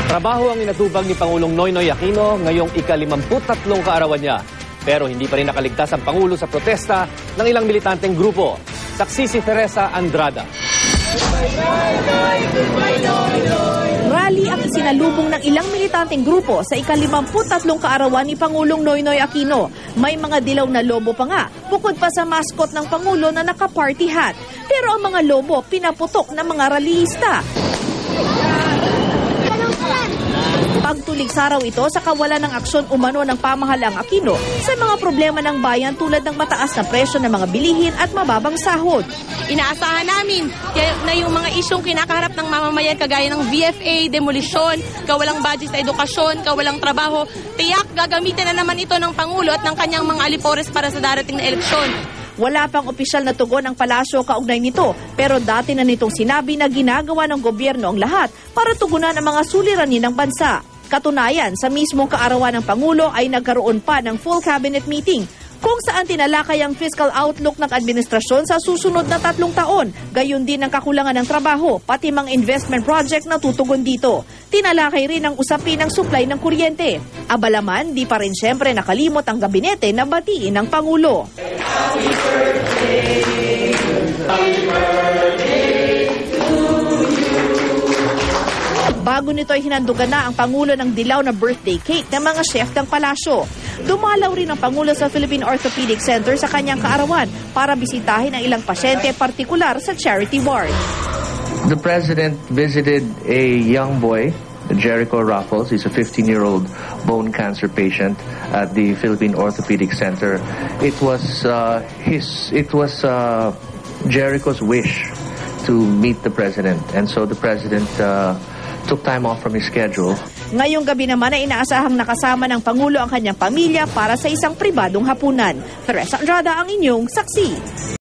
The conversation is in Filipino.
Trabaho ang inatubag ni Pangulong Noynoy Aquino ngayong ika-53 kaarawan niya. Pero hindi pa rin nakaligtas ang Pangulo sa protesta ng ilang militanteng grupo. Saksi si Teresa Andrada. Rally ang isinalubong ng ilang militanteng grupo sa ika-53 kaarawan ni Pangulong Noynoy Aquino. May mga dilaw na lobo pa nga, bukod pa sa mascot ng Pangulo na naka-party hat. Pero ang mga lobo pinaputok ng mga rallyista. Pagtulig sa araw ito sa kawalan ng aksyon umano ng pamahalang Aquino sa mga problema ng bayan tulad ng mataas na presyo ng mga bilihin at mababang sahod. Inaasahan namin na yung mga isyong kinakaharap ng mamamayan kagaya ng VFA, demolisyon, kawalang budget sa edukasyon, kawalang trabaho, tiyak gagamitin na naman ito ng Pangulo at ng kanyang mga alipores para sa darating na eleksyon. Wala pang opisyal na tugon ang palasyo kaugnay nito, pero dati na nitong sinabi na ginagawa ng gobyerno ang lahat para tugunan ang mga suliranin ng bansa. Katunayan, sa mismong kaarawan ng Pangulo ay nagkaroon pa ng full cabinet meeting kung saan tinalakay ang fiscal outlook ng administrasyon sa susunod na 3 taon. Gayon din ang kakulangan ng trabaho, pati mga investment project na tutugon dito. Tinalakay rin ang usapin ng supply ng kuryente. Abalaman, di pa rin siyempre nakalimot ang gabinete na batiin ng Pangulo. Happy birthday, happy birthday to you. Bago nito ay hinandugan na ang Pangulo ng dilaw na birthday cake ng mga chef ng palasyo. Dumalaw rin ang Pangulo sa Philippine Orthopedic Center sa kanyang kaarawan para bisitahin ang ilang pasyente partikular sa charity ward. The President visited a young boy, Jericho Raffles. He's a 15-year-old bone cancer patient at the Philippine Orthopedic Center. It was Jericho's wish to meet the President, and so the President took time off from his schedule. Ngayong gabi naman ay inaasahang nakasama ng Pangulo ang kanyang pamilya para sa isang pribadong hapunan. Teresa Andrada ang inyong saksi.